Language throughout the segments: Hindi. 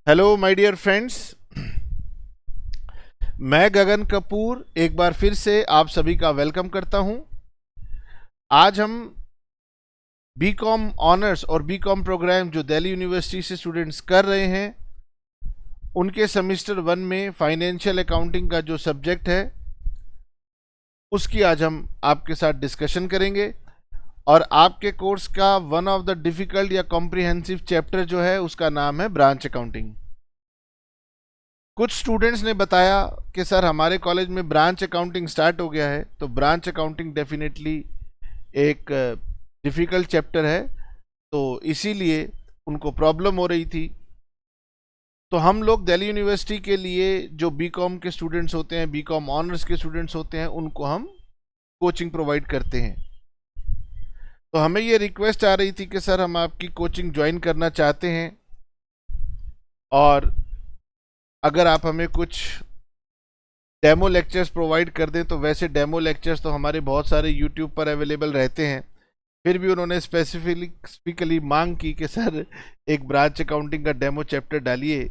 हेलो माय डियर फ्रेंड्स, मैं गगन कपूर एक बार फिर से आप सभी का वेलकम करता हूं। आज हम बीकॉम ऑनर्स और बीकॉम प्रोग्राम जो दिल्ली यूनिवर्सिटी से स्टूडेंट्स कर रहे हैं उनके सेमेस्टर 1 में फाइनेंशियल अकाउंटिंग का जो सब्जेक्ट है उसकी आज हम आपके साथ डिस्कशन करेंगे। और आपके कोर्स का वन ऑफ द डिफ़िकल्ट या कॉम्प्रिहेंसिव चैप्टर जो है उसका नाम है ब्रांच अकाउंटिंग। कुछ स्टूडेंट्स ने बताया कि सर हमारे कॉलेज में ब्रांच अकाउंटिंग स्टार्ट हो गया है, तो ब्रांच अकाउंटिंग डेफिनेटली एक डिफ़िकल्ट चैप्टर है, तो इसीलिए उनको प्रॉब्लम हो रही थी। तो हम लोग दिल्ली यूनिवर्सिटी के लिए जो बीकॉम के स्टूडेंट्स होते हैं, बीकॉम ऑनर्स के स्टूडेंट्स होते हैं, उनको हम कोचिंग प्रोवाइड करते हैं। तो हमें ये रिक्वेस्ट आ रही थी कि सर हम आपकी कोचिंग ज्वाइन करना चाहते हैं और अगर आप हमें कुछ डेमो लेक्चर्स प्रोवाइड कर दें। तो वैसे डेमो लेक्चर्स तो हमारे बहुत सारे यूट्यूब पर अवेलेबल रहते हैं, फिर भी उन्होंने स्पेसिफिकली मांग की कि सर एक ब्रांच अकाउंटिंग का डेमो चैप्टर डालिए।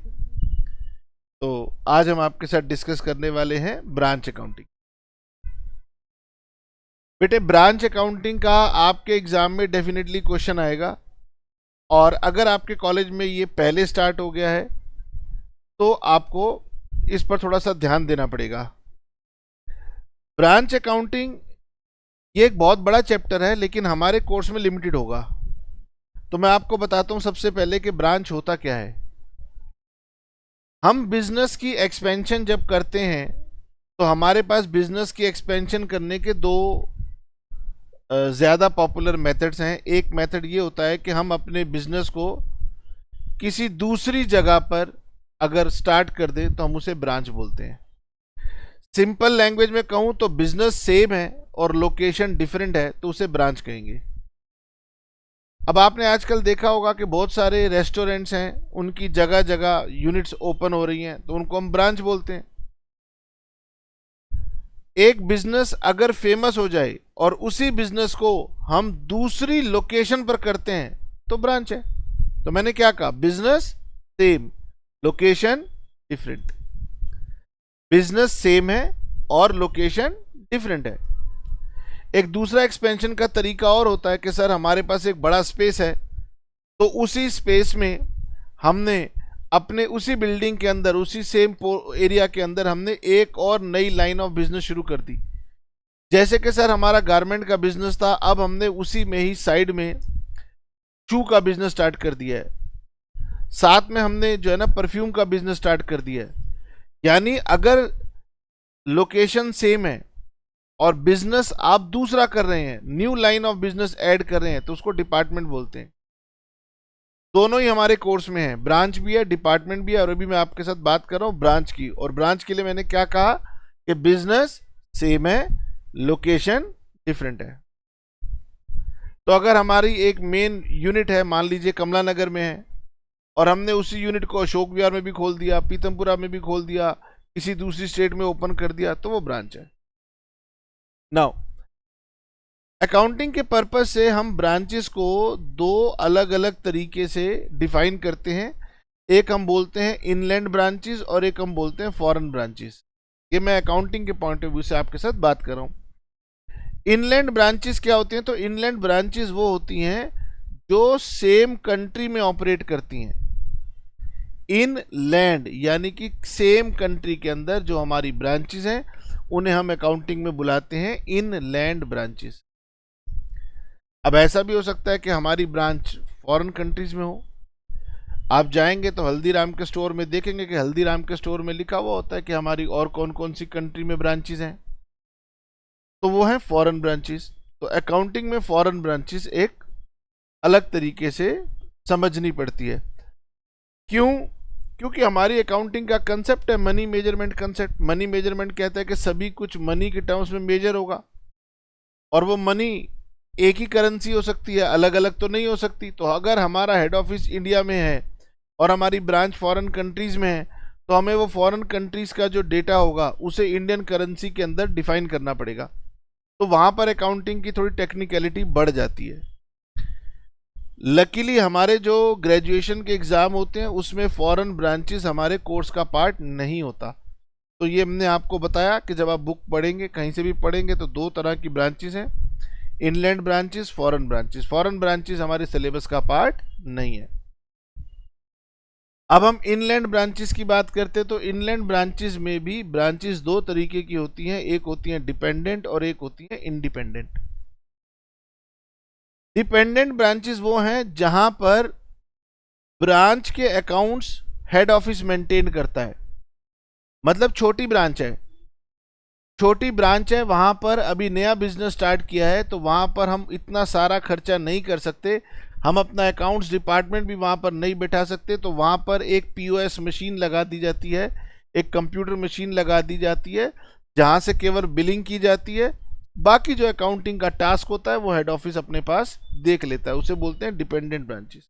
तो आज हम आपके साथ डिस्कस करने वाले हैं ब्रांच अकाउंटिंग। बेटे, ब्रांच अकाउंटिंग का आपके एग्जाम में डेफिनेटली क्वेश्चन आएगा, और अगर आपके कॉलेज में ये पहले स्टार्ट हो गया है तो आपको इस पर थोड़ा सा ध्यान देना पड़ेगा। ब्रांच अकाउंटिंग ये एक बहुत बड़ा चैप्टर है, लेकिन हमारे कोर्स में लिमिटेड होगा। तो मैं आपको बताता हूं सबसे पहले कि ब्रांच होता क्या है। हम बिजनेस की एक्सपेंशन जब करते हैं तो हमारे पास बिजनेस की एक्सपेंशन करने के दो ज़्यादा पॉपुलर मेथड्स हैं। एक मेथड ये होता है कि हम अपने बिजनेस को किसी दूसरी जगह पर अगर स्टार्ट कर दें तो हम उसे ब्रांच बोलते हैं। सिंपल लैंग्वेज में कहूं तो बिजनेस सेम है और लोकेशन डिफरेंट है तो उसे ब्रांच कहेंगे। अब आपने आजकल देखा होगा कि बहुत सारे रेस्टोरेंट्स हैं, उनकी जगह जगह यूनिट्स ओपन हो रही हैं, तो उनको हम ब्रांच बोलते हैं। एक बिजनेस अगर फेमस हो जाए और उसी बिजनेस को हम दूसरी लोकेशन पर करते हैं तो ब्रांच है। तो मैंने क्या कहा, business same, location different. Business same है और लोकेशन डिफरेंट है। एक दूसरा एक्सपेंशन का तरीका और होता है कि सर हमारे पास एक बड़ा स्पेस है, तो उसी स्पेस में हमने अपने उसी बिल्डिंग के अंदर, उसी सेम एरिया के अंदर हमने एक और नई लाइन ऑफ बिजनेस शुरू कर दी। जैसे कि सर हमारा गारमेंट का बिजनेस था, अब हमने उसी में ही साइड में शू का बिजनेस स्टार्ट कर दिया है। साथ में हमने जो है ना परफ्यूम का बिजनेस स्टार्ट कर दिया है। यानी अगर लोकेशन सेम है और बिजनेस आप दूसरा कर रहे हैं, new line of business add कर रहे हैं, तो उसको डिपार्टमेंट बोलते हैं। दोनों ही हमारे कोर्स में है, ब्रांच भी है, डिपार्टमेंट भी है। और अभी मैं आपके साथ बात कर रहा हूं ब्रांच की, और ब्रांच के लिए मैंने क्या कहा कि बिजनेस सेम है, लोकेशन डिफरेंट है। तो अगर हमारी एक मेन यूनिट है, मान लीजिए कमला नगर में है, और हमने उसी यूनिट को अशोक विहार में भी खोल दिया, पीतमपुरा में भी खोल दिया, किसी दूसरी स्टेट में ओपन कर दिया, तो वो ब्रांच है। नाउ अकाउंटिंग के पर्पस से हम ब्रांचेस को दो अलग अलग तरीके से डिफाइन करते हैं। एक हम बोलते हैं इनलैंड ब्रांचेस और एक हम बोलते हैं फॉरेन ब्रांचेस। ये मैं अकाउंटिंग के पॉइंट ऑफ व्यू से आपके साथ बात कर रहा हूं। इनलैंड ब्रांचेस क्या होती हैं? तो इनलैंड ब्रांचेस वो होती हैं जो सेम कंट्री में ऑपरेट करती हैं। इनलैंड यानी कि सेम कंट्री के अंदर जो हमारी ब्रांचेस हैं उन्हें हम अकाउंटिंग में बुलाते हैं इनलैंड ब्रांचेस। अब ऐसा भी हो सकता है कि हमारी ब्रांच फॉरेन कंट्रीज में हो। आप जाएंगे तो हल्दीराम के स्टोर में देखेंगे कि हल्दीराम के स्टोर में लिखा हुआ होता है कि हमारी और कौन कौन सी कंट्री में ब्रांचेस हैं, तो वो हैं फॉरेन ब्रांचेस। तो अकाउंटिंग में फॉरेन ब्रांचेस एक अलग तरीके से समझनी पड़ती है। क्यों? क्योंकि हमारी अकाउंटिंग का कंसेप्ट है money measurement concept. Money measurement कहता है कि सभी कुछ मनी के टर्म्स में मेजर होगा, और वो मनी एक ही करेंसी हो सकती है, अलग अलग तो नहीं हो सकती। तो अगर हमारा हेड ऑफिस इंडिया में है और हमारी ब्रांच फॉरेन कंट्रीज में है, तो हमें वो फॉरेन कंट्रीज का जो डेटा होगा उसे इंडियन करेंसी के अंदर डिफाइन करना पड़ेगा। तो वहाँ पर अकाउंटिंग की थोड़ी टेक्निकलिटी बढ़ जाती है। लकीली हमारे जो ग्रेजुएशन के एग्ज़ाम होते हैं उसमें फॉरेन ब्रांचेस हमारे कोर्स का पार्ट नहीं होता। तो ये हमने आपको बताया कि जब आप बुक पढ़ेंगे, कहीं से भी पढ़ेंगे, तो दो तरह की ब्रांचेस हैं, inland branches, foreign branches. Foreign branches हमारे सिलेबस का पार्ट नहीं है। अब हम इनलैंड ब्रांचेस की बात करते हैं, तो इनलैंड ब्रांचेस में भी ब्रांचेस दो तरीके की होती हैं, एक होती हैं डिपेंडेंट और एक होती हैं इंडिपेंडेंट। डिपेंडेंट ब्रांचेस वो हैं जहां पर ब्रांच के अकाउंट्स हेड ऑफिस मेंटेन करता है। मतलब छोटी ब्रांच है, छोटी ब्रांच है, वहां पर अभी नया बिजनेस स्टार्ट किया है, तो वहां पर हम इतना सारा खर्चा नहीं कर सकते, हम अपना अकाउंट्स डिपार्टमेंट भी वहां पर नहीं बैठा सकते। तो वहां पर एक पीओएस मशीन लगा दी जाती है, एक कंप्यूटर मशीन लगा दी जाती है, जहां से केवल बिलिंग की जाती है, बाकी जो अकाउंटिंग का टास्क होता है वो हेड ऑफिस अपने पास देख लेता है। उसे बोलते हैं डिपेंडेंट ब्रांचेस।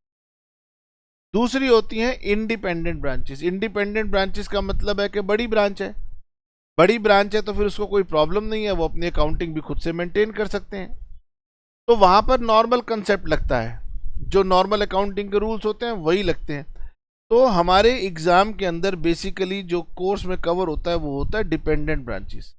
दूसरी होती हैं इंडिपेंडेंट ब्रांचेस। इंडिपेंडेंट ब्रांचेस का मतलब है कि बड़ी ब्रांच है, बड़ी ब्रांच है तो फिर उसको कोई प्रॉब्लम नहीं है, वो अपनी अकाउंटिंग भी खुद से मेंटेन कर सकते हैं। तो वहां पर नॉर्मल कंसेप्ट लगता है, जो नॉर्मल अकाउंटिंग के रूल्स होते हैं वही लगते हैं। तो हमारे एग्जाम के अंदर बेसिकली जो कोर्स में कवर होता है वो होता है डिपेंडेंट ब्रांचेस।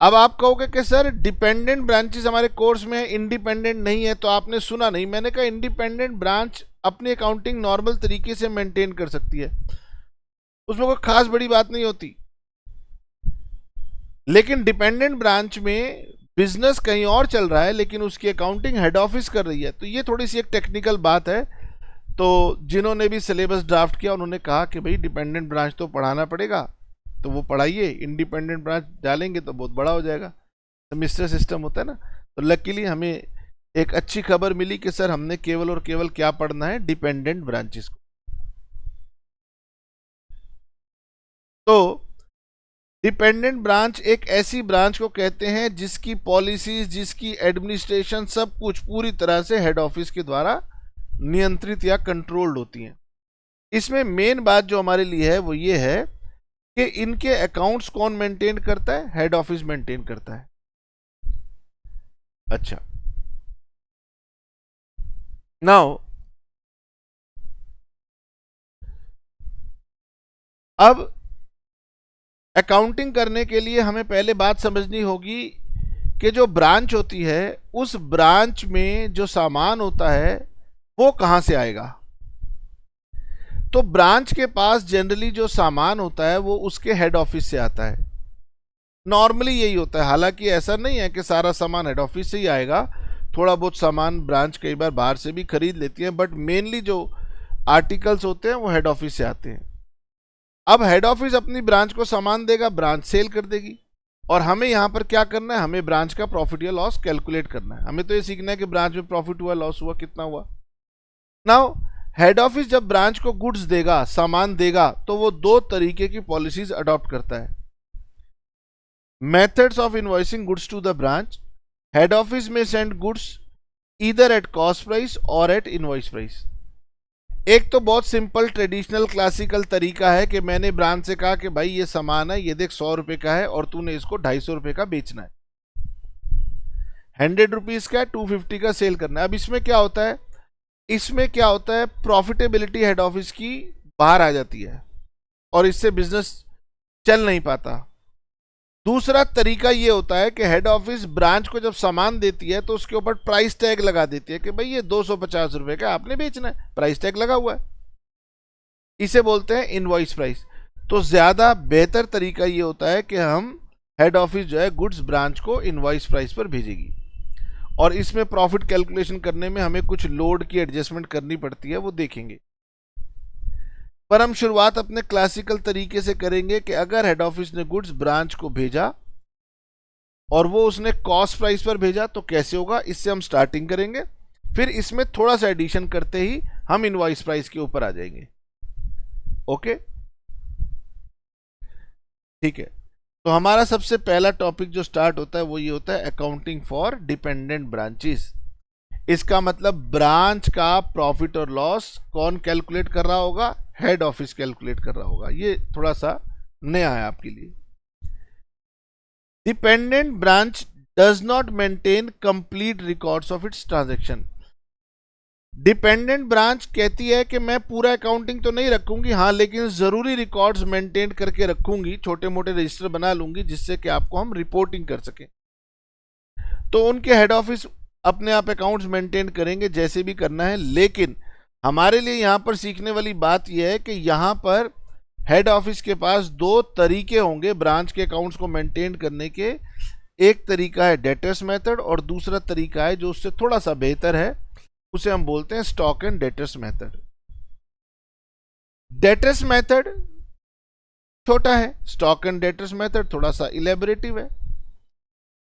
अब आप कहोगे कि सर डिपेंडेंट ब्रांचेस हमारे कोर्स में है, इंडिपेंडेंट नहीं है, तो आपने सुना नहीं। मैंने कहा इंडिपेंडेंट ब्रांच अपनी अकाउंटिंग नॉर्मल तरीके से मेंटेन कर सकती है, उसमें कोई खास बड़ी बात नहीं होती। लेकिन डिपेंडेंट ब्रांच में बिजनेस कहीं और चल रहा है लेकिन उसकी अकाउंटिंग हेड ऑफिस कर रही है, तो ये थोड़ी सी एक टेक्निकल बात है। तो जिन्होंने भी सिलेबस ड्राफ्ट किया उन्होंने कहा कि भाई डिपेंडेंट ब्रांच तो पढ़ाना पड़ेगा, तो वो पढ़ाइए, इंडिपेंडेंट ब्रांच डालेंगे तो बहुत बड़ा हो जाएगा, सेमेस्टर सिस्टम होता है ना। तो लकीली हमें एक अच्छी खबर मिली कि सर हमने केवल और केवल क्या पढ़ना है, डिपेंडेंट ब्रांचेस को। तो डिपेंडेंट ब्रांच एक ऐसी ब्रांच को कहते हैं जिसकी पॉलिसीज, जिसकी एडमिनिस्ट्रेशन, सब कुछ पूरी तरह से हेड ऑफिस के द्वारा नियंत्रित या कंट्रोल्ड होती हैं। इसमें मेन बात जो हमारे लिए है वो ये है कि इनके अकाउंट्स कौन मेंटेन करता है, हेड ऑफिस मेंटेन करता है। अच्छा, नाउ अब अकाउंटिंग करने के लिए हमें पहले बात समझनी होगी कि जो ब्रांच होती है उस ब्रांच में जो सामान होता है वो कहां से आएगा। तो ब्रांच के पास जनरली जो सामान होता है वो उसके हेड ऑफिस से आता है, नॉर्मली यही होता है। हालांकि ऐसा नहीं है कि सारा सामान हेड ऑफिस से ही आएगा, थोड़ा बहुत सामान ब्रांच कई बार बाहर से भी खरीद लेती है, बट मेनली जो आर्टिकल्स होते हैं वो हेड ऑफिस से आते हैं। अब हेड ऑफिस अपनी ब्रांच को सामान देगा, ब्रांच सेल कर देगी, और हमें यहां पर क्या करना है, हमें ब्रांच का प्रॉफिट या लॉस कैलकुलेट करना है। हमें तो ये सीखना है कि ब्रांच में प्रॉफिट हुआ, लॉस हुआ, कितना हुआ। नाउ हेड ऑफिस जब ब्रांच को गुड्स देगा, सामान देगा, तो वो दो तरीके की पॉलिसीज अडॉप्ट करता है। Methods of invoicing goods to the branch, head office में send goods either at cost price or at invoice price. एक तो बहुत सिंपल ट्रेडिशनल क्लासिकल तरीका है कि मैंने ब्रांच से कहा कि भाई ये सामान है, ये देख 100 रुपए का है और तूने इसको 250 रुपए का बेचना है, 100 रुपीज का 250 का सेल करना है। अब इसमें क्या होता है, इसमें क्या होता है, प्रॉफिटेबिलिटी हेड ऑफिस की बाहर आ जाती है और इससे बिजनेस चल नहीं पाता। दूसरा तरीका ये होता है कि हेड ऑफिस ब्रांच को जब सामान देती है तो उसके ऊपर प्राइस टैग लगा देती है कि भाई ये 250 रुपए का आपने बेचना है, प्राइस टैग लगा हुआ है। इसे बोलते हैं इनवॉइस प्राइस। तो ज्यादा बेहतर तरीका ये होता है कि हम हेड ऑफिस जो है गुड्स ब्रांच को इनवॉइस प्राइस पर भेजेगी, और इसमें प्रॉफिट कैलकुलेशन करने में हमें कुछ लोड की एडजस्टमेंट करनी पड़ती है, वो देखेंगे। पर हम शुरुआत अपने क्लासिकल तरीके से करेंगे कि अगर हेड ऑफिस ने गुड्स ब्रांच को भेजा और वो उसने कॉस्ट प्राइस पर भेजा तो कैसे होगा, इससे हम स्टार्टिंग करेंगे, फिर इसमें थोड़ा सा एडिशन करते ही हम इनवॉइस प्राइस के ऊपर आ जाएंगे। ओके, ठीक है। तो हमारा सबसे पहला टॉपिक जो स्टार्ट होता है वो ये होता है अकाउंटिंग फॉर डिपेंडेंट ब्रांचेस। इसका मतलब ब्रांच का प्रॉफिट और लॉस कौन कैलकुलेट कर रहा होगा, हेड ऑफिस कैलकुलेट कर रहा होगा। ये थोड़ा सा नया है आपके लिए। Dependent branch does not maintain complete records of its transaction. Dependent branch कहती है कि मैं पूरा अकाउंटिंग तो नहीं रखूंगी, हाँ लेकिन ज़रूरी रिकॉर्ड्स मेंटेन करके रखूंगी, छोटे मोटे रजिस्टर बना लूंगी जिससे कि आपको हम रिपोर्टिंग कर सकें। तो उनके हेड ऑफिस अपने आप अकाउंट्स मेंटेन करेंगे जैसे भी करना है, लेकिन हमारे लिए यहाँ पर सीखने वाली बात यह है कि यहाँ पर हेड ऑफिस के पास दो तरीके होंगे ब्रांच के अकाउंट्स को मेंटेन करने के। एक तरीका है डेटर्स मेथड और दूसरा तरीका है जो उससे थोड़ा सा बेहतर है, उसे हम बोलते हैं stock and debtors method. Debtors method छोटा है, स्टॉक एंड डेटर्स मेथड थोड़ा सा इलेबोरेटिव है।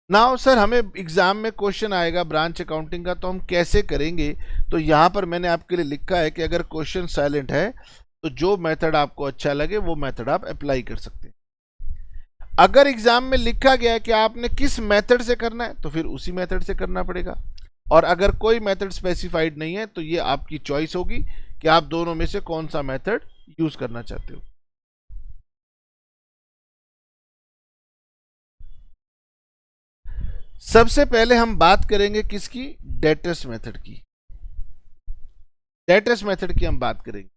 नाउ सर हमें एग्जाम में क्वेश्चन आएगा ब्रांच अकाउंटिंग का, तो हम कैसे करेंगे? तो यहां पर मैंने आपके लिए लिखा है कि अगर क्वेश्चन साइलेंट है तो जो मेथड आपको अच्छा लगे वो मेथड आप अप्लाई कर सकते हैं। अगर एग्जाम में लिखा गया है कि आपने किस मेथड से करना है तो फिर उसी मेथड से करना पड़ेगा, और अगर कोई मेथड स्पेसिफाइड नहीं है तो ये आपकी चॉइस होगी कि आप दोनों में से कौन सा मेथड यूज करना चाहते हो। सबसे पहले हम बात करेंगे किसकी? डेटर्स मेथड की। डेटर्स मेथड की हम बात करेंगे।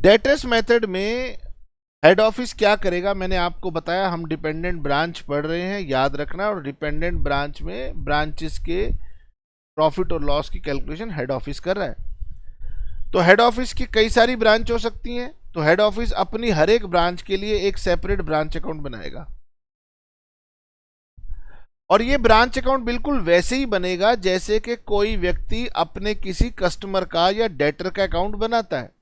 डेटर्स मेथड में हेड ऑफिस क्या करेगा? मैंने आपको बताया हम डिपेंडेंट ब्रांच पढ़ रहे हैं, याद रखना, और डिपेंडेंट ब्रांच में ब्रांचेस के प्रॉफिट और लॉस की कैलकुलेशन हेड ऑफिस कर रहा है। तो हेड ऑफिस की कई सारी ब्रांच हो सकती हैं, तो हेड ऑफिस अपनी हर एक ब्रांच के लिए एक सेपरेट ब्रांच अकाउंट बनाएगा, और ये ब्रांच अकाउंट बिल्कुल वैसे ही बनेगा जैसे कि कोई व्यक्ति अपने किसी कस्टमर का या डेटर का अकाउंट बनाता है।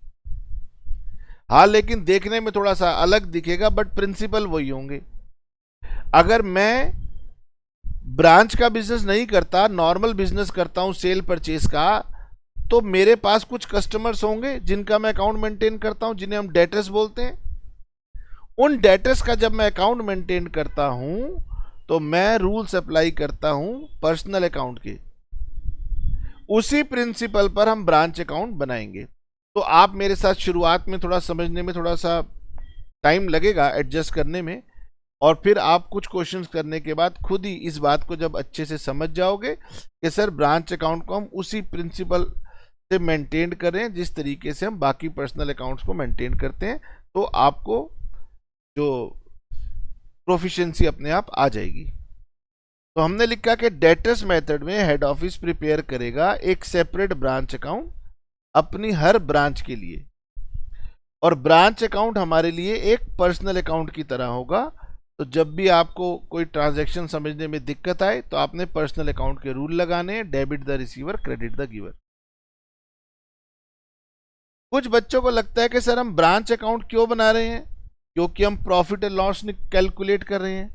हाँ लेकिन देखने में थोड़ा सा अलग दिखेगा, बट प्रिंसिपल वही होंगे। अगर मैं ब्रांच का बिजनेस नहीं करता, नॉर्मल बिजनेस करता हूं सेल परचेज का, तो मेरे पास कुछ कस्टमर्स होंगे जिनका मैं अकाउंट मेंटेन करता हूं, जिन्हें हम डेटर्स बोलते हैं। उन डेटर्स का जब मैं अकाउंट मेंटेन करता हूं तो मैं रूल्स अप्लाई करता हूं पर्सनल अकाउंट के। उसी प्रिंसिपल पर हम ब्रांच अकाउंट बनाएंगे। तो आप मेरे साथ शुरुआत में थोड़ा समझने में थोड़ा सा टाइम लगेगा, एडजस्ट करने में, और फिर आप कुछ क्वेश्चंस करने के बाद खुद ही इस बात को जब अच्छे से समझ जाओगे कि सर ब्रांच अकाउंट को हम उसी प्रिंसिपल से मेंटेन कर रहे हैं जिस तरीके से हम बाकी पर्सनल अकाउंट्स को मेंटेन करते हैं, तो आपको जो प्रोफिशिएंसी अपने आप आ जाएगी। तो हमने लिखा कि डेटर्स मेथड में हेड ऑफिस प्रिपेयर करेगा एक सेपरेट ब्रांच अकाउंट अपनी हर ब्रांच के लिए, और ब्रांच अकाउंट हमारे लिए एक पर्सनल अकाउंट की तरह होगा। तो जब भी आपको कोई ट्रांजैक्शन समझने में दिक्कत आए तो आपने पर्सनल अकाउंट के रूल लगाने हैं, debit the receiver, credit the giver. कुछ बच्चों को लगता है कि सर हम ब्रांच अकाउंट क्यों बना रहे हैं? क्योंकि हम प्रॉफिट एंड लॉस कैलकुलेट कर रहे हैं।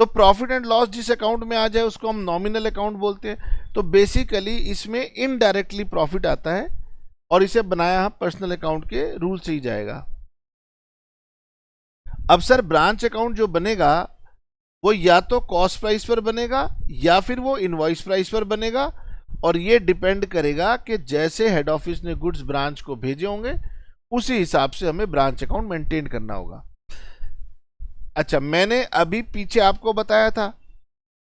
तो प्रॉफिट एंड लॉस जिस अकाउंट में आ जाए उसको हम नॉमिनल अकाउंट बोलते हैं। तो बेसिकली इसमें इनडायरेक्टली प्रॉफिट आता है, और इसे बनाया पर्सनल अकाउंट के रूल से ही जाएगा। अब सर ब्रांच अकाउंट जो बनेगा वो या तो कॉस्ट प्राइस पर बनेगा या फिर वो इनवॉइस प्राइस पर बनेगा, और ये डिपेंड करेगा कि जैसे हेड ऑफिस ने गुड्स ब्रांच को भेजे होंगे उसी हिसाब से हमें ब्रांच अकाउंट मेंटेन करना होगा। अच्छा, मैंने अभी पीछे आपको बताया था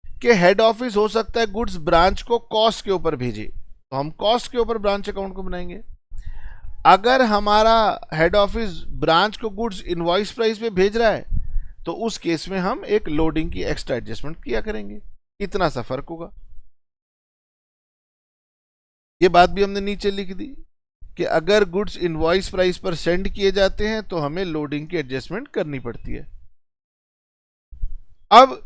कि हेड ऑफिस हो सकता है गुड्स ब्रांच को कॉस्ट के ऊपर भेजे, तो हम कॉस्ट के ऊपर ब्रांच अकाउंट को बनाएंगे। अगर हमारा हेड ऑफिस ब्रांच को गुड्स इनवॉइस प्राइस पे भेज रहा है तो उस केस में हम एक लोडिंग की एक्स्ट्रा एडजस्टमेंट किया करेंगे। इतना सा फर्क होगा। ये बात भी हमने नीचे लिख दी कि अगर गुड्स इनवॉइस प्राइस पर सेंड किए जाते हैं तो हमें लोडिंग की एडजस्टमेंट करनी पड़ती है। अब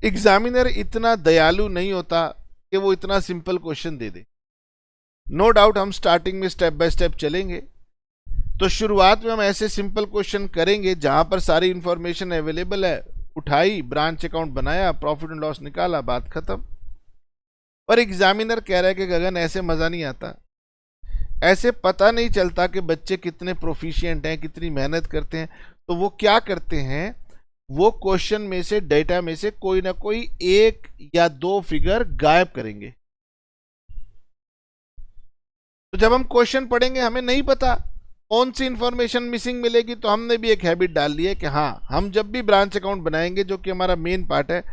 एग्जामिनर इतना दयालु नहीं होता कि वो इतना सिंपल क्वेश्चन दे दे। नो डाउट हम स्टार्टिंग में स्टेप बाय स्टेप चलेंगे, तो शुरुआत में हम ऐसे सिंपल क्वेश्चन करेंगे जहां पर सारी इंफॉर्मेशन अवेलेबल है, उठाई, ब्रांच अकाउंट बनाया, प्रॉफिट एंड लॉस निकाला, बात खत्म। पर एग्जामिनर कह रहा है कि गगन ऐसे मजा नहीं आता, ऐसे पता नहीं चलता कि बच्चे कितने प्रोफिशिएंट हैं, कितनी मेहनत करते हैं। तो वो क्या करते हैं, वो क्वेश्चन में से, डेटा में से कोई ना कोई एक या दो फिगर गायब करेंगे। तो जब हम क्वेश्चन पढ़ेंगे हमें नहीं पता कौन सी इंफॉर्मेशन मिसिंग मिलेगी, तो हमने भी एक हैबिट डाल ली है कि हाँ, हम जब भी ब्रांच अकाउंट बनाएंगे जो कि हमारा मेन पार्ट है,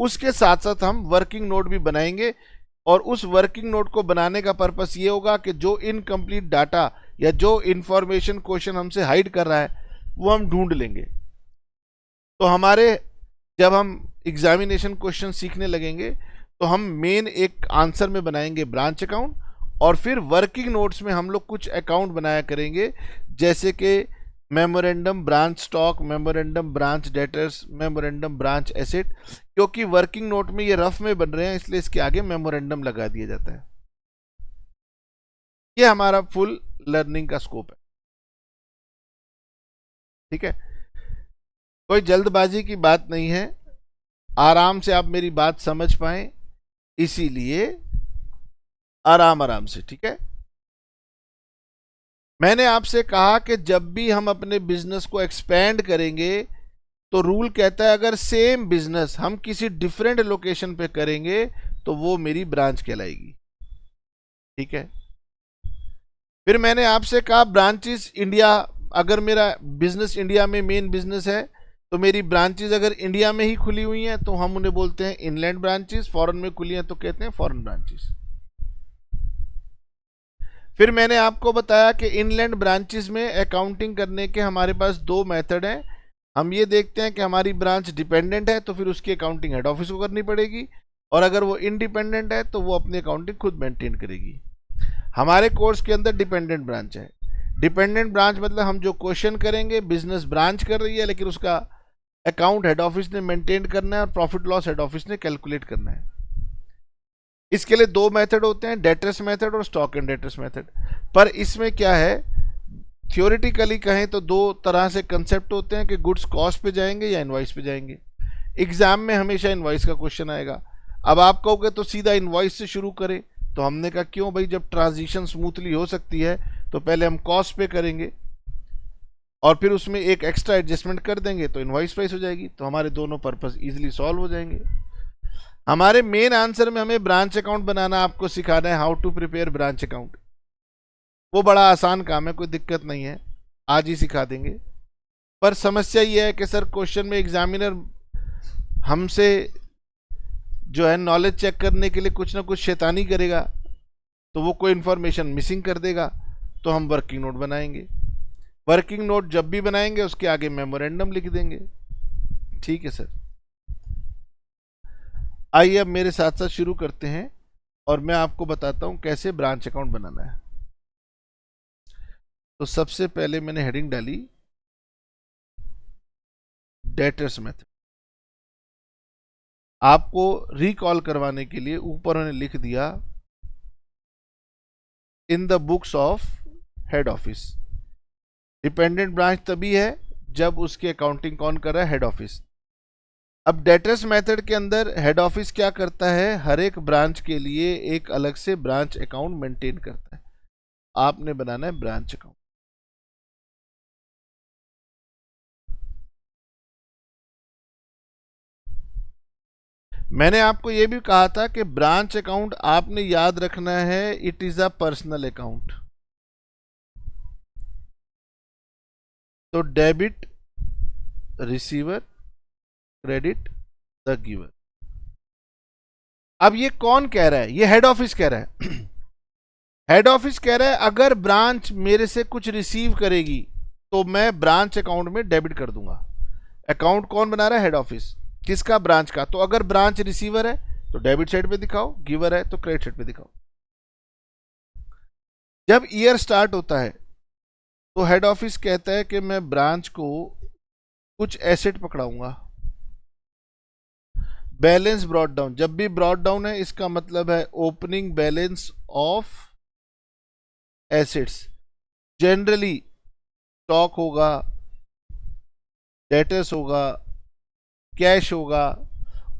उसके साथ साथ हम वर्किंग नोट भी बनाएंगे, और उस वर्किंग नोट को बनाने का पर्पस ये होगा कि जो इनकम्प्लीट डाटा या जो इंफॉर्मेशन क्वेश्चन हमसे हाइड कर रहा है वो हम ढूंढ लेंगे। तो हमारे जब हम एग्जामिनेशन क्वेश्चन सीखने लगेंगे तो हम मेन एक आंसर में बनाएंगे ब्रांच अकाउंट, और फिर वर्किंग नोट्स में हम लोग कुछ अकाउंट बनाया करेंगे, जैसे कि memorandum branch stock, memorandum branch debtors, memorandum branch asset. क्योंकि वर्किंग नोट में ये रफ में बन रहे हैं इसलिए इसके आगे मेमोरेंडम लगा दिया जाता है। ये हमारा फुल लर्निंग का स्कोप है। ठीक है, कोई जल्दबाजी की बात नहीं है, आराम से आप मेरी बात समझ पाए, इसीलिए आराम आराम से। ठीक है, मैंने आपसे कहा कि जब भी हम अपने बिजनेस को एक्सपेंड करेंगे तो रूल कहता है अगर सेम बिजनेस हम किसी डिफरेंट लोकेशन पे करेंगे तो वो मेरी ब्रांच कहलाएगी। ठीक है, फिर मैंने आपसे कहा ब्रांचेस इंडिया, अगर मेरा बिजनेस इंडिया में मेन बिजनेस है तो मेरी ब्रांचेस अगर इंडिया में ही खुली हुई हैं तो हम उन्हें बोलते हैं इनलैंड ब्रांचेस, फॉरेन में खुली हैं तो कहते हैं फॉरेन ब्रांचेस। फिर मैंने आपको बताया कि इनलैंड ब्रांचेस में अकाउंटिंग करने के हमारे पास दो मेथड हैं। हम ये देखते हैं कि हमारी ब्रांच डिपेंडेंट है तो फिर उसकी अकाउंटिंग हेड ऑफिस को करनी पड़ेगी, और अगर वो इंडिपेंडेंट है तो वो अपनी अकाउंटिंग खुद मेंटेन करेगी। हमारे कोर्स के अंदर डिपेंडेंट ब्रांच है। डिपेंडेंट ब्रांच मतलब हम जो क्वेश्चन करेंगे बिजनेस ब्रांच कर रही है लेकिन उसका अकाउंट हेड ऑफिस ने मेंटेन करना है और प्रॉफिट लॉस हेड ऑफिस ने कैलकुलेट करना है। इसके लिए दो मेथड होते हैं, डेटर्स मेथड और स्टॉक एंड डेटर्स मेथड। पर इसमें क्या है, थियोरिटिकली कहें तो दो तरह से कंसेप्ट होते हैं कि गुड्स कॉस्ट पे जाएंगे या इनवॉइस पे जाएंगे। एग्जाम में हमेशा इनवॉइस का क्वेश्चन आएगा। अब आप कहोगे तो सीधा इनवॉइस से शुरू करें, तो हमने कहा क्यों भाई, जब ट्रांजिशन स्मूथली हो सकती है तो पहले हम कॉस्ट पे करेंगे और फिर उसमें एक एक्स्ट्रा एडजस्टमेंट कर देंगे तो इनवॉइस प्राइस हो जाएगी, तो हमारे दोनों पर्पस इजीली सॉल्व हो जाएंगे। हमारे मेन आंसर में हमें ब्रांच अकाउंट बनाना आपको सिखाना है, how to prepare branch account. वो बड़ा आसान काम है, कोई दिक्कत नहीं है, आज ही सिखा देंगे। पर समस्या ये है कि सर क्वेश्चन में एग्जामिनर हमसे जो है नॉलेज चेक करने के लिए कुछ ना कुछ शैतानी करेगा, तो वो कोई इन्फॉर्मेशन मिसिंग कर देगा, तो हम वर्किंग नोट बनाएंगे। वर्किंग नोट जब भी बनाएंगे उसके आगे मेमोरेंडम लिख देंगे। ठीक है सर, आइए अब मेरे साथ साथ शुरू करते हैं और मैं आपको बताता हूं कैसे ब्रांच अकाउंट बनाना है। तो सबसे पहले मैंने हेडिंग डाली डेटर्स मेथड। आपको रिकॉल करवाने के लिए ऊपर उन्होंने लिख दिया in the books of head office. Dependent branch तभी है जब उसकी अकाउंटिंग कौन कर रहा है, हेड ऑफिस। अब डेटर्स मेथड के अंदर हेड ऑफिस क्या करता है, हर एक ब्रांच के लिए एक अलग से ब्रांच अकाउंट मेंटेन करता है। आपने बनाना है ब्रांच अकाउंट। मैंने आपको यह भी कहा था कि ब्रांच अकाउंट आपने याद रखना है, it is a personal account. तो debit receiver, credit the giver. अब ये कौन कह रहा है, ये हेड ऑफिस कह रहा है। हेड ऑफिस कह रहा है अगर ब्रांच मेरे से कुछ रिसीव करेगी तो मैं ब्रांच अकाउंट में डेबिट कर दूंगा। अकाउंट कौन बना रहा है, हेड ऑफिस। किसका, ब्रांच का। तो अगर ब्रांच रिसीवर है तो डेबिट साइड पे दिखाओ, गिवर है तो क्रेडिट साइड पे दिखाओ। जब ईयर स्टार्ट होता है तो हेड ऑफिस कहता है कि मैं ब्रांच को कुछ एसेट पकड़ाऊंगा। बैलेंस ब्रॉट डाउन, जब भी ब्रॉट डाउन है इसका मतलब है opening balance of assets. Generally stock होगा, डेटर्स होगा, कैश होगा,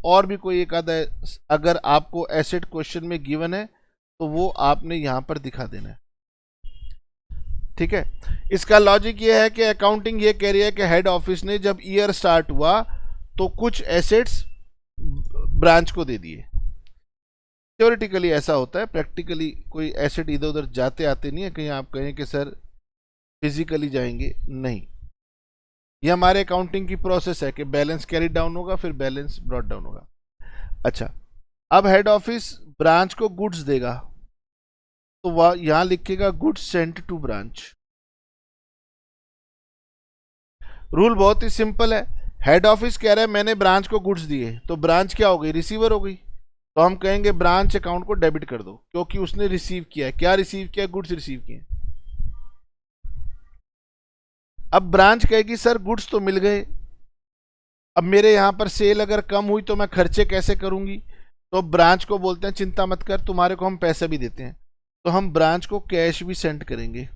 और भी कोई एक आधा अगर आपको एसेट क्वेश्चन में गिवन है तो वो आपने यहां पर दिखा देना है। ठीक है, इसका लॉजिक ये है कि अकाउंटिंग ये कह रही है कि हेड ऑफिस ने जब ईयर स्टार्ट हुआ तो कुछ एसेट्स ब्रांच को दे दिए। थ्योरेटिकली ऐसा होता है, प्रैक्टिकली कोई एसेट इधर उधर जाते आते नहीं है। कहीं आप कहें कि सर फिजिकली जाएंगे, नहीं। ये हमारे अकाउंटिंग की प्रोसेस है कि बैलेंस कैरी डाउन होगा फिर बैलेंस ब्रॉट डाउन होगा। अच्छा, अब हेड ऑफिस ब्रांच को गुड्स देगा, तो वह यहां लिखेगा goods sent to branch. Rule बहुत ही सिंपल है। हेड ऑफिस कह रहा है मैंने ब्रांच को गुड्स दिए, तो ब्रांच क्या हो गई, रिसीवर हो गई। तो हम कहेंगे ब्रांच अकाउंट को डेबिट कर दो, क्योंकि उसने रिसीव किया है। क्या रिसीव किया, गुड्स रिसीव किए। अब ब्रांच कहेगी सर गुड्स तो मिल गए, अब मेरे यहां पर सेल अगर कम हुई तो मैं खर्चे कैसे करूंगी। तो ब्रांच को बोलते हैं चिंता मत कर, तुम्हारे को हम पैसे भी देते हैं। तो हम ब्रांच को कैश भी सेंड करेंगे।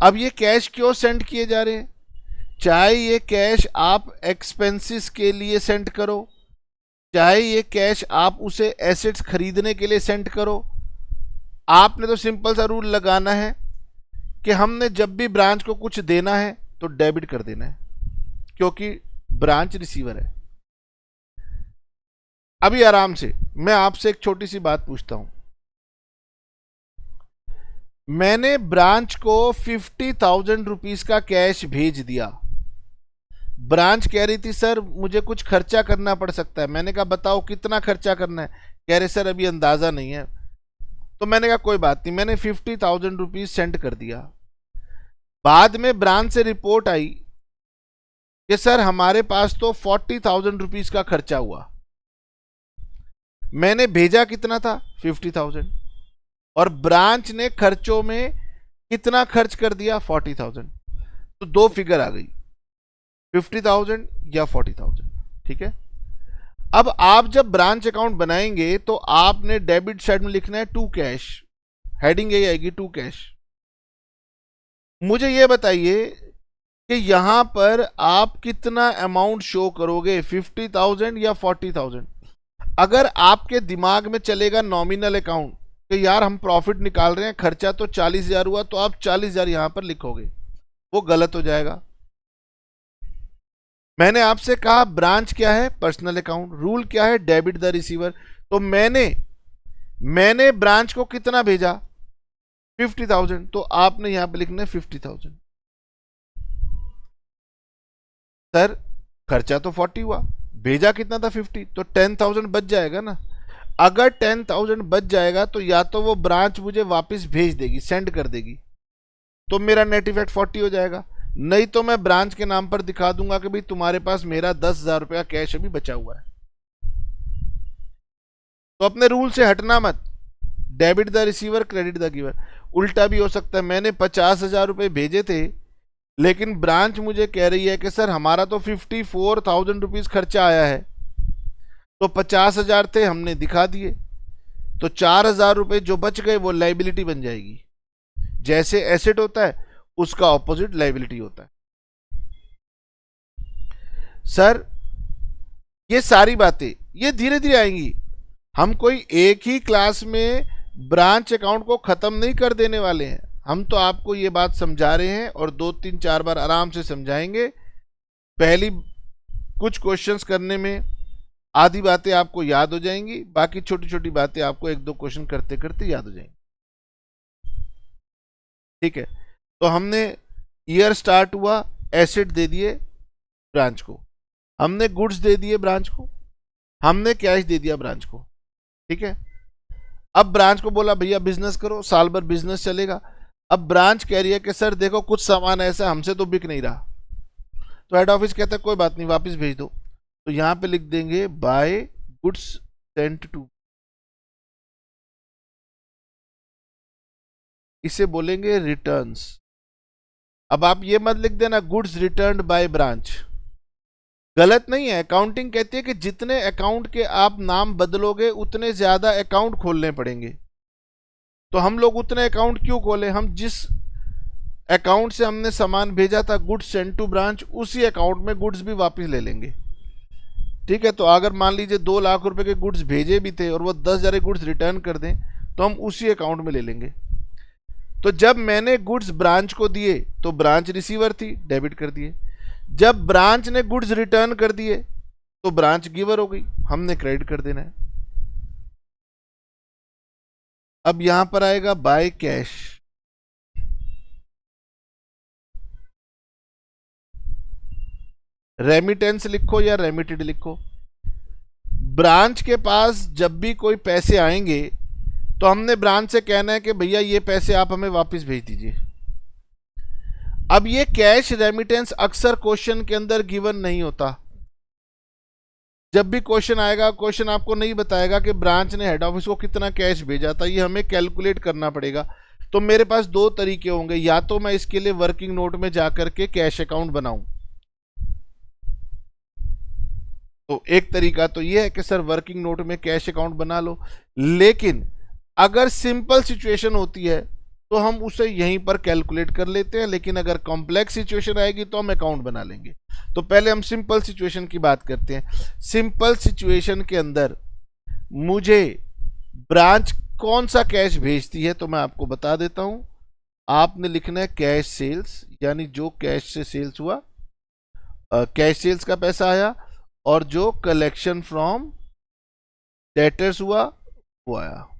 अब ये कैश क्यों सेंड किए जा रहे हैं, चाहे ये कैश आप एक्सपेंसेस के लिए सेंड करो, चाहे ये कैश आप उसे एसेट्स खरीदने के लिए सेंड करो, आपने तो सिंपल सा रूल लगाना है कि हमने जब भी ब्रांच को कुछ देना है तो डेबिट कर देना है, क्योंकि ब्रांच रिसीवर है। अभी आराम से मैं आपसे एक छोटी सी बात पूछता हूं। मैंने ब्रांच को 50,000 रुपीज का कैश भेज दिया। ब्रांच कह रही थी सर मुझे कुछ खर्चा करना पड़ सकता है। मैंने कहा बताओ कितना खर्चा करना है। कह रहे सर अभी अंदाजा नहीं है। तो मैंने कहा कोई बात नहीं, मैंने 50,000 रुपीज सेंड कर दिया। बाद में ब्रांच से रिपोर्ट आई कि सर हमारे पास तो 40,000 रुपीज का खर्चा हुआ। मैंने भेजा कितना था, 50,000, और ब्रांच ने खर्चों में कितना खर्च कर दिया, 40,000। तो दो फिगर आ गई, 50,000 या 40,000। ठीक है। अब आप जब ब्रांच अकाउंट बनाएंगे तो आपने डेबिट साइड में लिखना है टू कैश, हेडिंग यही आएगी टू कैश। मुझे यह बताइए कि यहां पर आप कितना अमाउंट शो करोगे, 50,000 या 40,000। अगर आपके दिमाग में चलेगा नॉमिनल अकाउंट कि यार हम प्रॉफिट निकाल रहे हैं, खर्चा तो 40,000 हुआ, तो आप 40,000 यहां पर लिखोगे, वो गलत हो जाएगा। मैंने आपसे कहा ब्रांच क्या है, पर्सनल अकाउंट, रूल क्या है, डेबिट द रिसीवर। तो मैंने ब्रांच को कितना भेजा, 50,000, तो आपने यहां पे लिखना है 50,000। सर खर्चा तो 40 हुआ, भेजा कितना था, 50, तो 10,000 बच जाएगा ना। अगर 10,000 बच जाएगा तो या तो वो ब्रांच मुझे वापस भेज देगी, सेंड कर देगी, तो मेरा नेट इफेक्ट 40 हो जाएगा। नहीं तो मैं ब्रांच के नाम पर दिखा दूंगा कि भाई तुम्हारे पास मेरा 10,000 रुपया कैश अभी बचा हुआ है। तो अपने रूल से हटना मत, debit the receiver credit the giver. उल्टा भी हो सकता है, मैंने 50,000 रुपए भेजे थे लेकिन ब्रांच मुझे कह रही है कि सर हमारा तो 54,000 रुपीज खर्चा आया है, तो 50,000 थे हमने दिखा दिए, तो 4,000 रुपए जो बच गए वो लाइबिलिटी बन जाएगी। जैसे एसेट होता है उसका ऑपोजिट लाइबिलिटी होता है। सर ये सारी बातें ये धीरे धीरे आएंगी, हम कोई एक ही क्लास में ब्रांच अकाउंट को खत्म नहीं कर देने वाले हैं। हम तो आपको ये बात समझा रहे हैं और 2-3-4 बार आराम से समझाएंगे। पहली कुछ क्वेश्चंस करने में आधी बातें आपको याद हो जाएंगी, बाकी छोटी छोटी बातें आपको 1-2 क्वेश्चन करते करते याद हो जाएंगी। ठीक है। तो हमने ईयर स्टार्ट हुआ, एसेट दे दिए ब्रांच को, हमने गुड्स दे दिए ब्रांच को, हमने कैश दे दिया ब्रांच को। ठीक है। अब ब्रांच को बोला भैया बिजनेस करो, साल भर बिजनेस चलेगा। अब ब्रांच कह रही है कि सर देखो कुछ सामान ऐसा हमसे तो बिक नहीं रहा। तो हेड ऑफिस कहता है कोई बात नहीं वापस भेज दो। तो यहां पे लिख देंगे बाय गुड्स सेंट टू, इसे बोलेंगे रिटर्न्स। अब आप ये मत लिख देना गुड्स रिटर्न्ड बाय ब्रांच, गलत नहीं है। अकाउंटिंग कहती है कि जितने अकाउंट के आप नाम बदलोगे उतने ज्यादा अकाउंट खोलने पड़ेंगे। तो हम लोग उतने अकाउंट क्यों खोले, हम जिस अकाउंट से हमने सामान भेजा था गुड्स सेंट टू ब्रांच, उसी अकाउंट में गुड्स भी वापस ले लेंगे। ठीक है। तो अगर मान लीजिए 2 लाख रुपए के गुड्स भेजे भी थे और वो 10,000 गुड्स रिटर्न कर दें तो हम उसी अकाउंट में ले लेंगे। तो जब मैंने गुड्स ब्रांच को दिए तो ब्रांच रिसीवर थी, डेबिट कर दिए। जब ब्रांच ने गुड्स रिटर्न कर दिए तो ब्रांच गिवर हो गई, हमने क्रेडिट कर देना है। अब यहां पर आएगा बाय कैश। रेमिटेंस लिखो या रेमिटेड लिखो, ब्रांच के पास जब भी कोई पैसे आएंगे तो हमने ब्रांच से कहना है कि भैया ये पैसे आप हमें वापस भेज दीजिए। अब ये कैश रेमिटेंस अक्सर क्वेश्चन के अंदर गिवन नहीं होता। जब भी क्वेश्चन आएगा, क्वेश्चन आपको नहीं बताएगा कि ब्रांच ने हेड ऑफिस को कितना कैश भेजा था, ये हमें कैलकुलेट करना पड़ेगा। तो मेरे पास दो तरीके होंगे, या तो मैं इसके लिए वर्किंग नोट में जाकर के कैश अकाउंट बनाऊं। तो एक तरीका तो ये है कि सर वर्किंग नोट में कैश अकाउंट बना लो, लेकिन अगर सिंपल सिचुएशन होती है तो हम उसे यहीं पर कैलकुलेट कर लेते हैं, लेकिन अगर कॉम्प्लेक्स सिचुएशन आएगी तो हम अकाउंट बना लेंगे। तो पहले हम सिंपल सिचुएशन की बात करते हैं। सिंपल सिचुएशन के अंदर मुझे ब्रांच कौन सा कैश भेजती है तो मैं आपको बता देता हूं। आपने लिखना है कैश सेल्स, यानी जो कैश से सेल्स हुआ, कैश सेल्स का पैसा आया, और जो कलेक्शन फ्रॉम डेटर्स हुआ वो आया।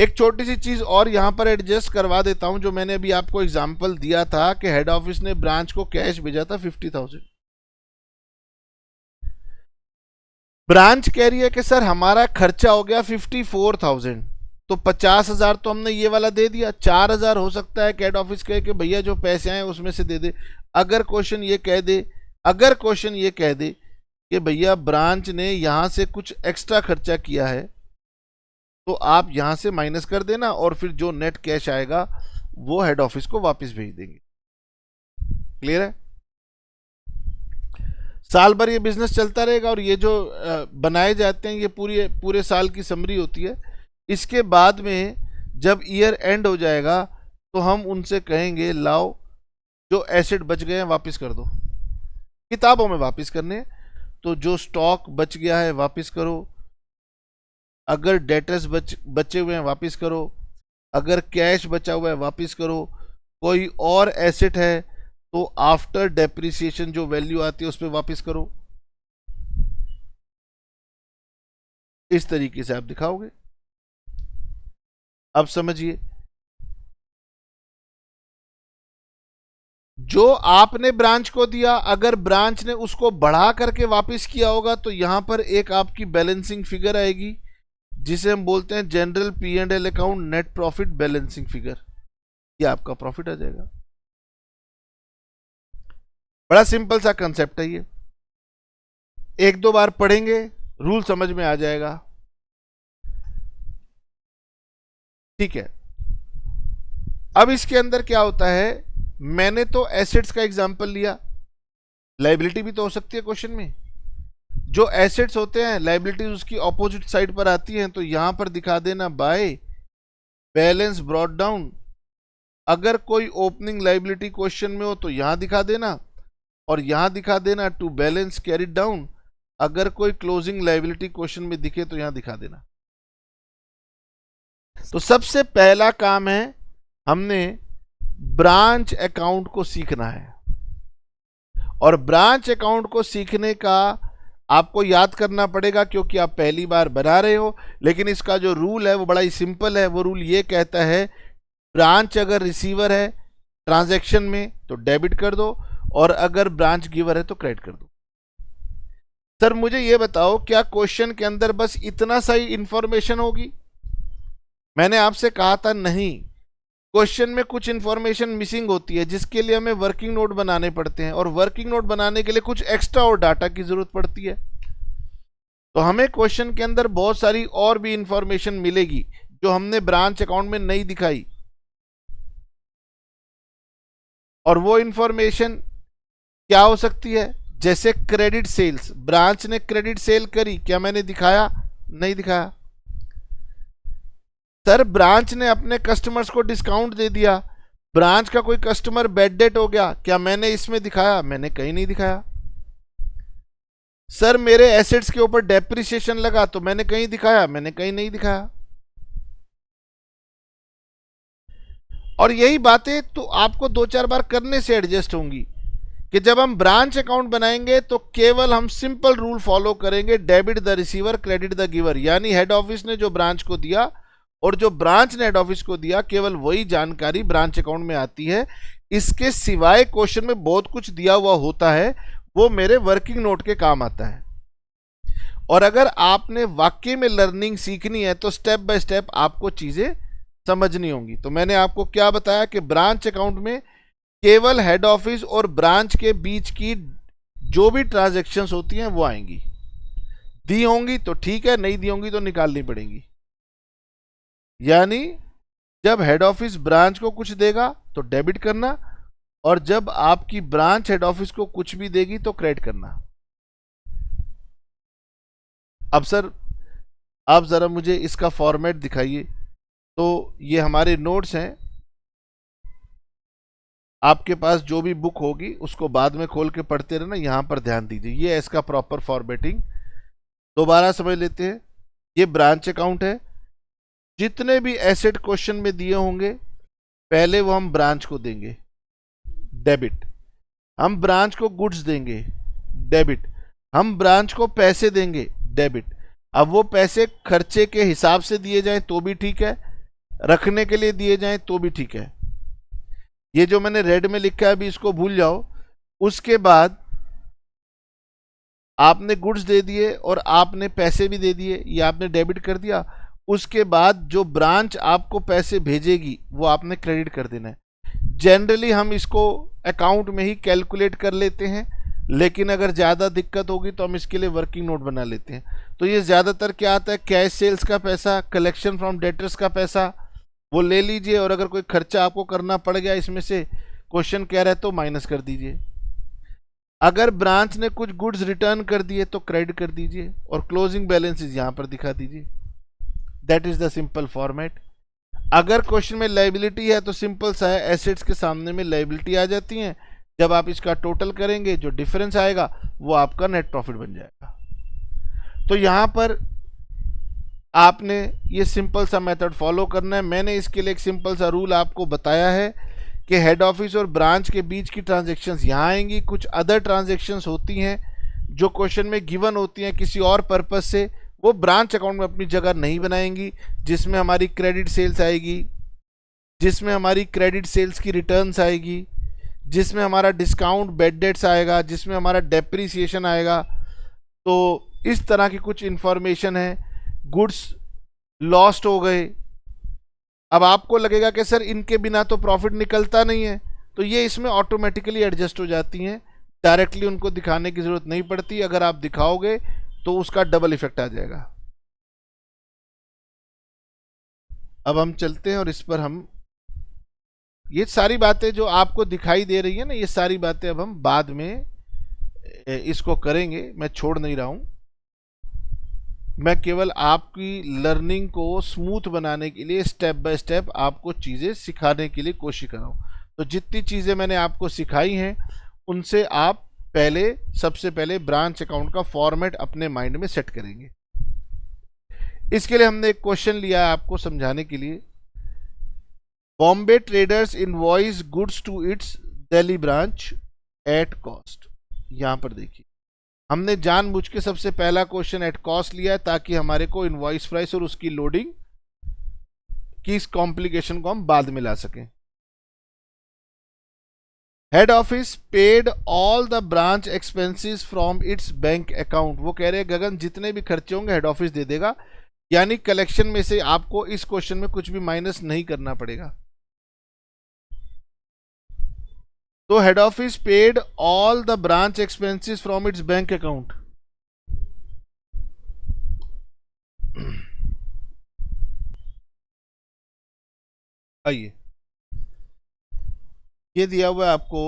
एक छोटी सी चीज और यहां पर एडजस्ट करवा देता हूं, जो मैंने अभी आपको एग्जांपल दिया था कि हेड ऑफिस ने ब्रांच को कैश भेजा था 50,000। ब्रांच कह रही है कि सर हमारा खर्चा हो गया 54,000, तो 50,000 तो हमने ये वाला दे दिया, 4,000 हो सकता है कि हेड ऑफिस कहे कि भैया जो पैसे आए उसमें से दे दे। अगर क्वेश्चन ये कह दे कि भैया ब्रांच ने यहां से कुछ एक्स्ट्रा खर्चा किया है, तो आप यहां से माइनस कर देना और फिर जो नेट कैश आएगा वो हेड ऑफिस को वापस भेज देंगे। क्लियर है? साल भर ये बिजनेस चलता रहेगा और ये जो बनाए जाते हैं ये पूरे साल की समरी होती है। इसके बाद में जब ईयर एंड हो जाएगा तो हम उनसे कहेंगे लाओ जो एसेट बच गए हैं वापस कर दो। किताबों में वापस करने, तो जो स्टॉक बच गया है वापस करो, अगर डेटर्स बचे हुए हैं वापस करो, अगर कैश बचा हुआ है वापस करो, कोई और एसेट है तो आफ्टर डेप्रिसिएशन जो वैल्यू आती है उस पर वापस करो। इस तरीके से आप दिखाओगे। अब समझिए, जो आपने ब्रांच को दिया, अगर ब्रांच ने उसको बढ़ा करके वापस किया होगा तो यहां पर एक आपकी बैलेंसिंग फिगर आएगी जिसे हम बोलते हैं general P&L account net profit balancing figure. ये आपका प्रॉफिट आ जाएगा। बड़ा सिंपल सा कंसेप्ट है ये, एक दो बार पढ़ेंगे रूल समझ में आ जाएगा। ठीक है, अब इसके अंदर क्या होता है, मैंने तो एसेट्स का एग्जांपल लिया, लायबिलिटी भी तो हो सकती है क्वेश्चन में। जो एसेट्स होते हैं लायबिलिटीज उसकी ऑपोजिट साइड पर आती हैं, तो यहां पर दिखा देना बाय बैलेंस ब्रॉट डाउन। अगर कोई ओपनिंग लायबिलिटी क्वेश्चन में हो तो यहां दिखा देना, और यहां दिखा देना टू बैलेंस कैरिड डाउन। अगर कोई क्लोजिंग लायबिलिटी क्वेश्चन में दिखे तो यहां दिखा देना। तो सबसे पहला काम है हमने ब्रांच अकाउंट को सीखना है, और ब्रांच अकाउंट को सीखने का आपको याद करना पड़ेगा क्योंकि आप पहली बार बना रहे हो। लेकिन इसका जो रूल है वो बड़ा ही सिंपल है। वो रूल ये कहता है ब्रांच अगर रिसीवर है ट्रांजैक्शन में तो डेबिट कर दो, और अगर ब्रांच गिवर है तो क्रेडिट कर दो। सर मुझे ये बताओ, क्या क्वेश्चन के अंदर बस इतना सा ही इंफॉर्मेशन होगी? मैंने आपसे कहा था नहीं, क्वेश्चन में कुछ इंफॉर्मेशन मिसिंग होती है जिसके लिए हमें वर्किंग नोट बनाने पड़ते हैं, और वर्किंग नोट बनाने के लिए कुछ एक्स्ट्रा और डाटा की जरूरत पड़ती है। तो हमें क्वेश्चन के अंदर बहुत सारी और भी इंफॉर्मेशन मिलेगी जो हमने ब्रांच अकाउंट में नहीं दिखाई, और वो इंफॉर्मेशन क्या हो सकती है? जैसे क्रेडिट सेल्स, ब्रांच ने क्रेडिट सेल करी, क्या मैंने दिखाया? नहीं दिखाया। सर ब्रांच ने अपने कस्टमर्स को डिस्काउंट दे दिया, ब्रांच का कोई कस्टमर बैड डेट हो गया, क्या मैंने इसमें दिखाया? मैंने कहीं नहीं दिखाया। सर मेरे एसेट्स के ऊपर डेप्रिसिएशन लगा तो मैंने कहीं दिखाया? मैंने कहीं नहीं दिखाया। और यही बातें तो आपको दो चार बार करने से एडजस्ट होंगी कि जब हम ब्रांच अकाउंट बनाएंगे तो केवल हम सिंपल रूल फॉलो करेंगे, debit the receiver credit the giver. यानी हेड ऑफिस ने जो ब्रांच को दिया और जो ब्रांच ने हेड ऑफिस को दिया, केवल वही जानकारी ब्रांच अकाउंट में आती है। इसके सिवाय क्वेश्चन में बहुत कुछ दिया हुआ होता है, वो मेरे वर्किंग नोट के काम आता है। और अगर आपने वाकई में लर्निंग सीखनी है तो स्टेप बाय स्टेप आपको चीजें समझनी होंगी। तो मैंने आपको क्या बताया कि ब्रांच अकाउंट में केवल हेड ऑफिस और ब्रांच के बीच की जो भी ट्रांजैक्शंस होती हैं वो आएंगी। दी होंगी तो ठीक है, नहीं दी होंगी तो निकालनी पड़ेंगी। यानी जब हेड ऑफिस ब्रांच को कुछ देगा तो डेबिट करना, और जब आपकी ब्रांच हेड ऑफिस को कुछ भी देगी तो क्रेडिट करना। अब सर आप जरा मुझे इसका फॉर्मेट दिखाइए। तो ये हमारे नोट्स हैं, आपके पास जो भी बुक होगी उसको बाद में खोल के पढ़ते रहना, यहां पर ध्यान दीजिए। ये है इसका प्रॉपर फॉर्मेटिंग। दोबारा समझ लेते हैं। ये ब्रांच अकाउंट है। जितने भी एसेट क्वेश्चन में दिए होंगे पहले वो हम ब्रांच को देंगे, डेबिट। हम ब्रांच को गुड्स देंगे, डेबिट। हम ब्रांच को पैसे देंगे, डेबिट। अब वो पैसे खर्चे के हिसाब से दिए जाएं तो भी ठीक है, रखने के लिए दिए जाएं तो भी ठीक है। ये जो मैंने रेड में लिखा है अभी इसको भूल जाओ। उसके बाद आपने गुड्स दे दिए और आपने पैसे भी दे दिए, ये आपने डेबिट कर दिया। उसके बाद जो ब्रांच आपको पैसे भेजेगी वो आपने क्रेडिट कर देना है। जनरली हम इसको अकाउंट में ही कैलकुलेट कर लेते हैं, लेकिन अगर ज़्यादा दिक्कत होगी तो हम इसके लिए वर्किंग नोट बना लेते हैं। तो ये ज़्यादातर क्या आता है, कैश सेल्स का पैसा, कलेक्शन फ्रॉम डेटर्स का पैसा, वो ले लीजिए। और अगर कोई खर्चा आपको करना पड़ गया इसमें से, क्वेश्चन कह रहा है, तो माइनस कर दीजिए। अगर ब्रांच ने कुछ गुड्स रिटर्न कर दिए तो क्रेडिट कर दीजिए, और क्लोजिंग बैलेंसेस यहां पर दिखा दीजिए। That is the simple format. अगर क्वेश्चन में लायबिलिटी है तो सिंपल सा है, एसेट्स के सामने में लायबिलिटी आ जाती है। जब आप इसका टोटल करेंगे जो डिफरेंस आएगा वो आपका नेट प्रॉफिट बन जाएगा। तो यहां पर आपने ये सिंपल सा मेथड फॉलो करना है। मैंने इसके लिए एक सिंपल सा रूल आपको बताया है कि हेड ऑफिस और ब्रांच के बीच की ट्रांजैक्शंस यहाँ आएंगी। कुछ अदर ट्रांजैक्शंस होती हैं जो क्वेश्चन में गिवन होती हैं किसी और पर्पस से, वो ब्रांच अकाउंट में अपनी जगह नहीं बनाएंगी, जिसमें हमारी क्रेडिट सेल्स आएगी, जिसमें हमारी क्रेडिट सेल्स की रिटर्न्स आएगी, जिसमें हमारा डिस्काउंट बैड डेट्स आएगा, जिसमें हमारा डेप्रिसिएशन आएगा। तो इस तरह की कुछ इंफॉर्मेशन है। गुड्स लॉस्ट हो गए, अब आपको लगेगा कि सर इनके बिना तो प्रॉफिट निकलता नहीं है, तो ये इसमें ऑटोमेटिकली एडजस्ट हो जाती हैं, डायरेक्टली उनको दिखाने की जरूरत नहीं पड़ती। अगर आप दिखाओगे तो उसका डबल इफेक्ट आ जाएगा। अब हम चलते हैं और इस पर हम ये सारी बातें जो आपको दिखाई दे रही है ना, ये सारी बातें अब हम बाद में इसको करेंगे, मैं छोड़ नहीं रहा हूं। मैं केवल आपकी लर्निंग को स्मूथ बनाने के लिए स्टेप बाय स्टेप आपको चीज़ें सिखाने के लिए कोशिश कर रहा हूँ। तो जितनी चीज़ें मैंने आपको सिखाई हैं उनसे आप सबसे पहले ब्रांच अकाउंट का फॉर्मेट अपने माइंड में सेट करेंगे। इसके लिए हमने एक क्वेश्चन लिया है आपको समझाने के लिए। Bombay traders invoice goods to its Delhi branch at cost. यहां पर देखिए, हमने जानबूझ के सबसे पहला क्वेश्चन एट कॉस्ट लिया है ताकि हमारे को इनवॉइस प्राइस और उसकी लोडिंग की इस कॉम्प्लिकेशन को हम बाद में ला सकें। Head office paid all the branch expenses from its bank account. वो कह रहे हैं गगन जितने भी खर्चे होंगे हेड ऑफिस दे देगा, यानी कलेक्शन में से आपको इस क्वेश्चन में कुछ भी माइनस नहीं करना पड़ेगा। तो head office paid all the branch expenses from its bank account. आइए, ये दिया हुआ है आपको,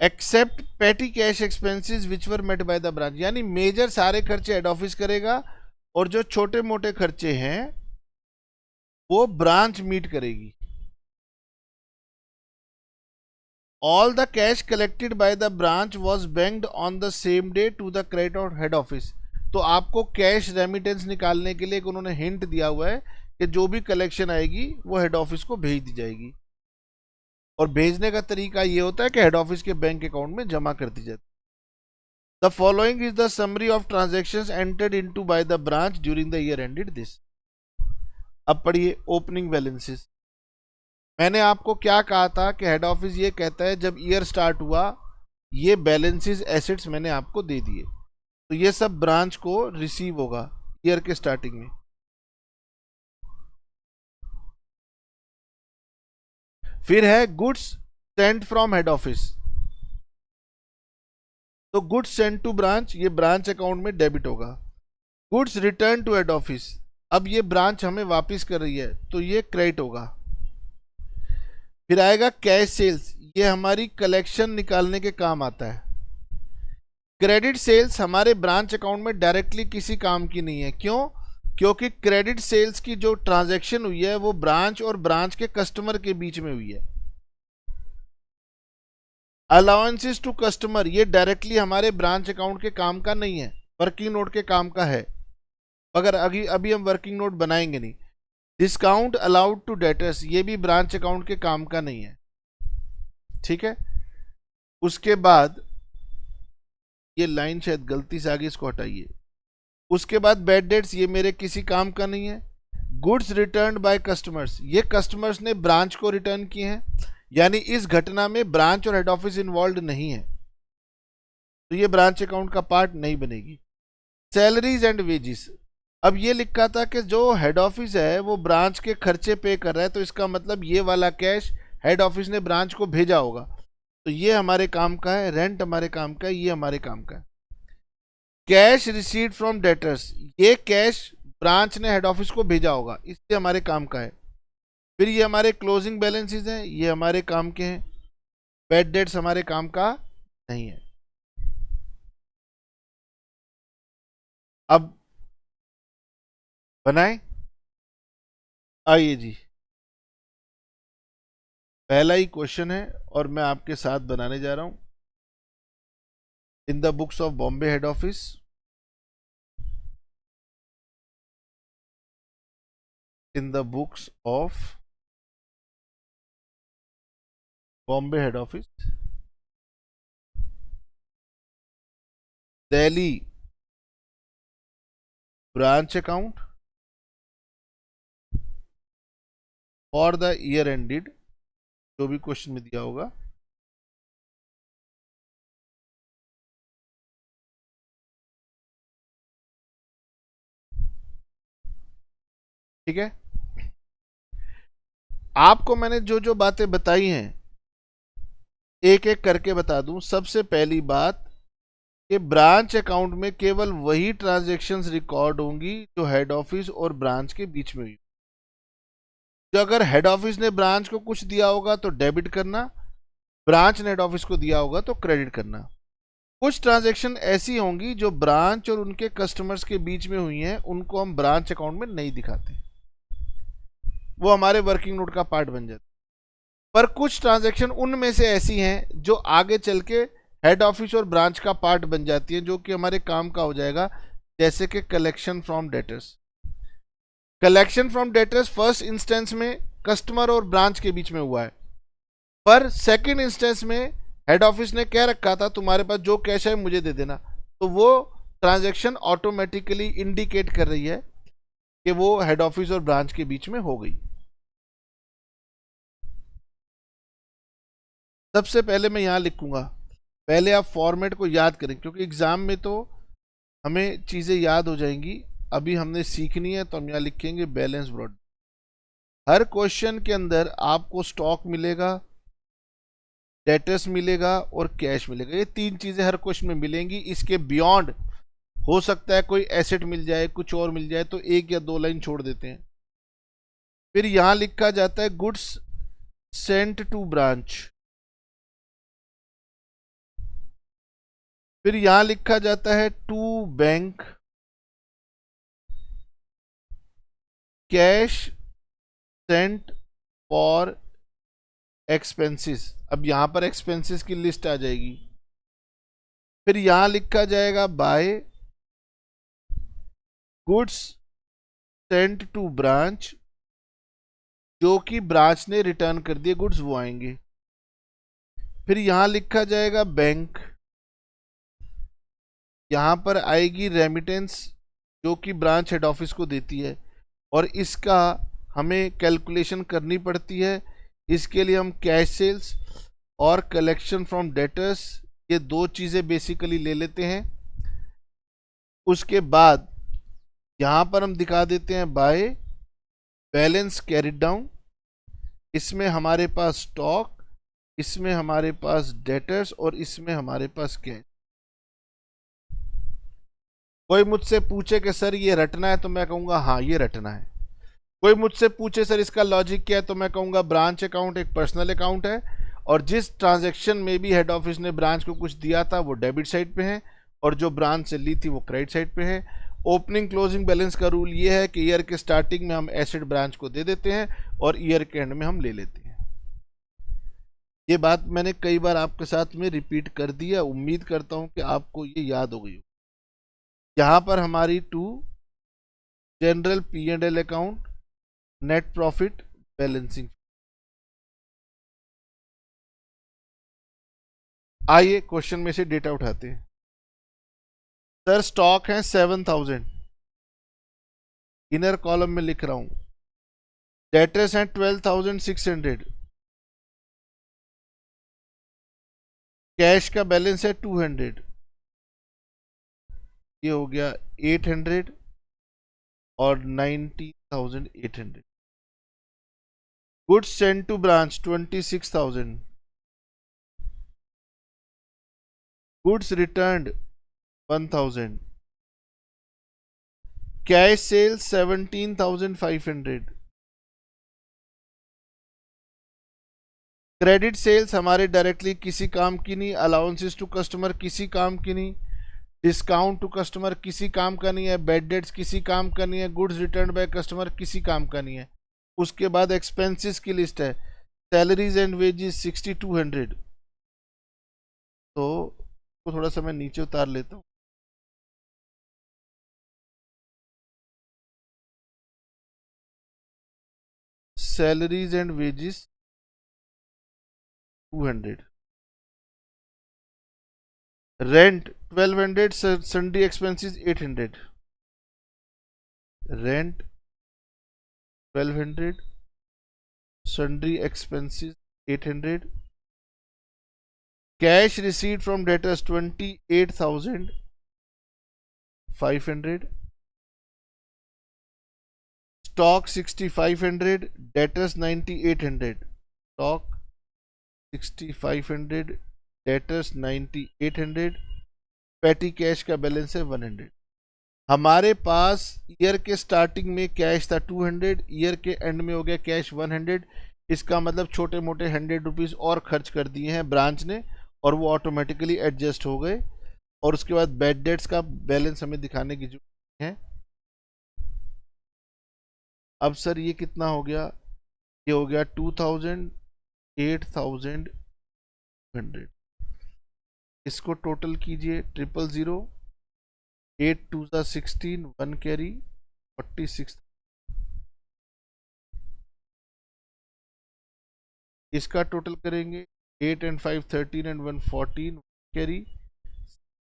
except petty cash expenses which were met by the branch. यानी मेजर सारे खर्चे हेड ऑफिस करेगा और जो छोटे मोटे खर्चे हैं वो ब्रांच मीट करेगी। All the cash collected by the branch was banked on the same day to the credit of head office। तो आपको कैश रेमिटेंस निकालने के लिए उन्होंने हिंट दिया हुआ है कि जो भी कलेक्शन आएगी वो हेड ऑफिस को भेज दी जाएगी, और भेजने का तरीका ये होता है कि हेड ऑफिस के बैंक अकाउंट में जमा कर दी जाती है। The following is the summary of transactions entered into bye the branch during the year ended this. अब पढ़िए ओपनिंग बैलेंसेस। मैंने आपको क्या कहा था कि हेड ऑफिस ये कहता है जब ईयर स्टार्ट हुआ ये बैलेंसेस एसेट्स मैंने आपको दे दिए, तो ये सब ब्रांच को रिसीव होगा ईयर के स्टार्टिंग में। फिर है goods sent from head office, तो गुड्स सेंट टू ब्रांच, ये ब्रांच अकाउंट में डेबिट होगा। Goods return to head office, अब ये ब्रांच हमें वापस कर रही है तो ये क्रेडिट होगा। फिर आएगा कैश सेल्स, ये हमारी कलेक्शन निकालने के काम आता है। क्रेडिट सेल्स हमारे ब्रांच अकाउंट में डायरेक्टली किसी काम की नहीं है, क्यों? क्योंकि क्रेडिट सेल्स की जो ट्रांजैक्शन हुई है वो ब्रांच और ब्रांच के कस्टमर के बीच में हुई है। अलाउंसेस टू कस्टमर, ये डायरेक्टली हमारे ब्रांच अकाउंट के काम का नहीं है, वर्किंग नोट के काम का है, मगर अभी हम वर्किंग नोट बनाएंगे नहीं। डिस्काउंट अलाउड टू डेटर्स, ये भी ब्रांच अकाउंट के काम का नहीं है, ठीक है। उसके बाद ये लाइन शायद गलती से आगे, इसको हटाइए। उसके बाद बैड डेट्स, ये मेरे किसी काम का नहीं है। गुड्स रिटर्न बाय कस्टमर्स, ये कस्टमर्स ने ब्रांच को रिटर्न किए हैं, यानी इस घटना में ब्रांच और हेड ऑफिस इन्वॉल्व नहीं है, तो ये ब्रांच अकाउंट का पार्ट नहीं बनेगी। सैलरीज एंड वेजेस, अब ये लिखा था कि जो हेड ऑफिस है वो ब्रांच के खर्चे पे कर रहा है, तो इसका मतलब ये वाला कैश हेड ऑफिस ने ब्रांच को भेजा होगा, तो ये हमारे काम का है। रेंट हमारे काम का है, ये हमारे काम का है। कैश रिसीव्ड फ्रॉम डेटर्स, ये कैश ब्रांच ने हेड ऑफिस को भेजा होगा, इससे हमारे काम का है। फिर ये हमारे क्लोजिंग बैलेंसेस हैं, ये हमारे काम के हैं। बैड डेट्स हमारे काम का नहीं है। अब बनाएं, आइए जी, पहला ही क्वेश्चन है और मैं आपके साथ बनाने जा रहा हूं। In the books of Bombay head office, in the books of Bombay head office, Delhi branch account for the year ended, जो भी क्वेश्चन में दिया होगा, ठीक है। आपको मैंने जो जो बातें बताई हैं एक एक करके बता दूं। सबसे पहली बात कि ब्रांच अकाउंट में केवल वही ट्रांजैक्शंस रिकॉर्ड होंगी जो हेड ऑफिस और ब्रांच के बीच में हुई। तो अगर हेड ऑफिस ने ब्रांच को कुछ दिया होगा तो डेबिट करना, ब्रांच ने हेड ऑफिस को दिया होगा तो क्रेडिट करना। कुछ ट्रांजैक्शन ऐसी होंगी जो ब्रांच और उनके कस्टमर्स के बीच में हुई हैं, उनको हम ब्रांच अकाउंट में नहीं दिखाते, वो हमारे वर्किंग नोट का पार्ट बन जाता। पर कुछ ट्रांजैक्शन उनमें से ऐसी हैं जो आगे चल के हेड ऑफिस और ब्रांच का पार्ट बन जाती है, जो कि हमारे काम का हो जाएगा, जैसे कि collection from debtors. Collection from debtors first instance में कस्टमर और ब्रांच के बीच में हुआ है, पर सेकंड इंस्टेंस में हेड ऑफिस ने कह रखा था तुम्हारे पास जो कैश है मुझे दे देना, तो वो ट्रांजैक्शन ऑटोमेटिकली इंडिकेट कर रही है कि वो हेड ऑफिस और ब्रांच के बीच में हो गई। सबसे पहले मैं यहां लिखूंगा, पहले आप फॉर्मेट को याद करें, क्योंकि एग्जाम में तो हमें चीजें याद हो जाएंगी। अभी हमने सीखनी है, तो हम यहाँ लिखेंगे बैलेंस ब्रॉड। हर क्वेश्चन के अंदर आपको स्टॉक मिलेगा, डेटर्स मिलेगा और कैश मिलेगा, ये तीन चीजें हर क्वेश्चन में मिलेंगी। इसके बियॉन्ड हो सकता है कोई एसेट मिल जाए, कुछ और मिल जाए, तो एक या दो लाइन छोड़ देते हैं। फिर यहां लिखा जाता है गुड्स सेंट टू ब्रांच, फिर यहां लिखा जाता है to bank, cash sent for expenses. अब यहां पर एक्सपेंसेस की लिस्ट आ जाएगी। फिर यहां लिखा जाएगा by goods sent to branch, जो कि ब्रांच ने रिटर्न कर दिए गुड्स, वो आएंगे। फिर यहां लिखा जाएगा बैंक, यहां पर आएगी रेमिटेंस, जो कि ब्रांच हेड ऑफिस को देती है, और इसका हमें कैलकुलेशन करनी पड़ती है। इसके लिए हम कैश सेल्स और कलेक्शन फ्रॉम डेटर्स ये दो चीजें बेसिकली ले लेते हैं। उसके बाद यहां पर हम दिखा देते हैं बाय बैलेंस कैरिड डाउन। इसमें हमारे पास स्टॉक, इसमें हमारे पास डेटर्स और इसमें हमारे पास कैश। कोई मुझसे पूछे कि सर ये रटना है, तो मैं कहूंगा हाँ ये रटना है। कोई मुझसे पूछे सर इसका लॉजिक क्या है, तो मैं कहूंगा ब्रांच अकाउंट एक पर्सनल अकाउंट है और जिस ट्रांजैक्शन में भी हेड ऑफिस ने ब्रांच को कुछ दिया था वो डेबिट साइड पे है और जो ब्रांच से ली थी वो क्रेडिट साइड पे है। ओपनिंग क्लोजिंग बैलेंस का रूल ये है कि ईयर के स्टार्टिंग में हम एसेट ब्रांच को दे देते हैं और ईयर के एंड में हम ले लेते हैं। ये बात मैंने कई बार आपके साथ में रिपीट कर दी है, उम्मीद करता हूं कि आपको ये याद हो गई हो। यहां पर हमारी two general P&L account, net profit, balancing. आइए क्वेश्चन में से डेटा उठाते हैं। सर स्टॉक है 7000, इनर कॉलम में लिख रहा हूं। डेटर्स हैं 12600, कैश का बैलेंस है 200, ये हो गया 800 और 90,800। Goods send to branch 26,000, goods returned 1000, cash sales 17,500, credit sales हमारे डायरेक्टली किसी काम की नहीं, अलाउंसेस टू कस्टमर किसी काम की नहीं, डिस्काउंट टू कस्टमर किसी काम का नहीं है, बैड डेट्स किसी काम का नहीं है, गुड्स रिटर्न बाय कस्टमर किसी काम का नहीं है। उसके बाद एक्सपेंसेस की लिस्ट है, सैलरीज एंड वेजेस 6200, तो थोड़ा सा मैं नीचे उतार लेता हूँ। Salaries and wages 200, rent 1200, sundry expenses 800, rent 1200, sundry expenses 800, cash receipt from debtors 28,500, stock 6500, debtors 9800, stock 6500, debtors 9800, petty cash का बैलेंस है 100। हमारे पास ईयर के स्टार्टिंग में कैश था 200, ईयर के एंड में हो गया कैश 100। इसका मतलब छोटे मोटे 100 रुपीज़ और खर्च कर दिए हैं ब्रांच ने और वो ऑटोमेटिकली एडजस्ट हो गए। और उसके बाद बैड डेट्स का बैलेंस हमें दिखाने की जरूरत है। अब सर ये कितना हो गया, ये हो गया 2000, 8,100। इसको टोटल कीजिए 000, 8 2 16, 1 कैरी 46। इसका टोटल करेंगे 8 and 5 13 and 1 14, कैरी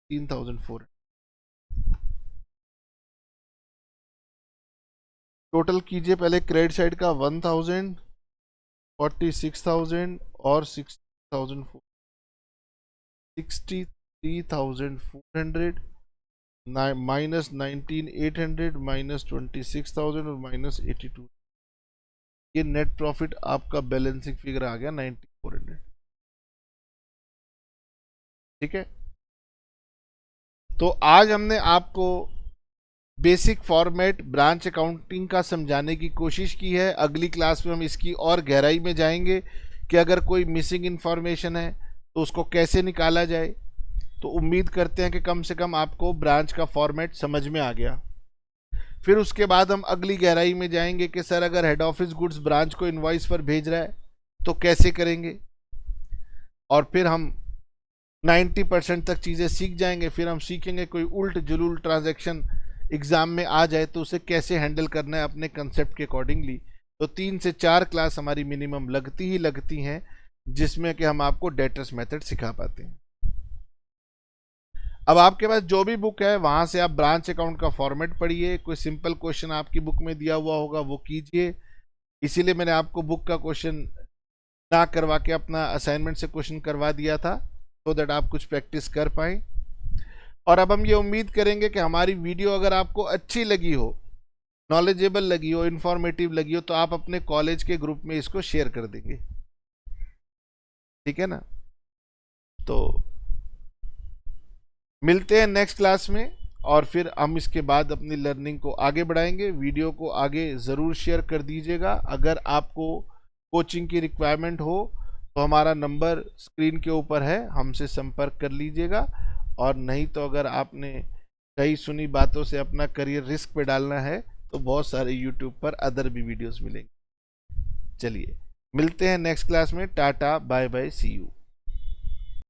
3,400। टोटल कीजिए पहले क्रेडिट साइड का 1000, 46,000 और 6,400, 63,400 माइनस 19,800 माइनस 26,000 और माइनस 82। ये नेट प्रॉफिट आपका बैलेंसिंग फिगर आ गया 9,400। ठीक है, तो आज हमने आपको बेसिक फॉर्मेट ब्रांच अकाउंटिंग का समझाने की कोशिश की है। अगली क्लास में हम इसकी और गहराई में जाएंगे कि अगर कोई मिसिंग इन्फॉर्मेशन है तो उसको कैसे निकाला जाए। तो उम्मीद करते हैं कि कम से कम आपको ब्रांच का फॉर्मेट समझ में आ गया। फिर उसके बाद हम अगली गहराई में जाएंगे कि सर अगर हेड ऑफिस गुड्स ब्रांच को इनवॉइस पर भेज रहा है तो कैसे करेंगे, और फिर हम 90% तक चीज़ें सीख जाएंगे। फिर हम सीखेंगे कोई उल्ट जुलूल ट्रांजैक्शन एग्ज़ाम में आ जाए तो उसे कैसे हैंडल करना है अपने कंसेप्ट के अकॉर्डिंगली। तो 3 से 4 क्लास हमारी मिनिमम लगती ही लगती हैं जिसमें कि हम आपको डेटर्स मेथड सिखा पाते हैं। अब आपके पास जो भी बुक है वहां से आप ब्रांच अकाउंट का फॉर्मेट पढ़िए, कोई सिंपल क्वेश्चन आपकी बुक में दिया हुआ होगा वो कीजिए। इसीलिए मैंने आपको बुक का क्वेश्चन ना करवा के अपना असाइनमेंट से क्वेश्चन करवा दिया था। सो दैट आप कुछ प्रैक्टिस कर पाएँ। और अब हम ये उम्मीद करेंगे कि हमारी वीडियो अगर आपको अच्छी लगी हो, नॉलेजेबल लगी हो, इंफॉर्मेटिव लगी हो, तो आप अपने कॉलेज के ग्रुप में इसको शेयर कर देंगे। ठीक है ना? तो मिलते हैं नेक्स्ट क्लास में, और फिर हम इसके बाद अपनी लर्निंग को आगे बढ़ाएंगे। वीडियो को आगे ज़रूर शेयर कर दीजिएगा। अगर आपको कोचिंग की रिक्वायरमेंट हो तो हमारा नंबर स्क्रीन के ऊपर है, हमसे संपर्क कर लीजिएगा। और नहीं तो अगर आपने कई सुनी बातों से अपना करियर रिस्क पे डालना है तो बहुत सारे यूट्यूब पर अदर भी वीडियोस मिलेंगे। चलिए मिलते हैं नेक्स्ट क्लास में। Tata bye bye, see you.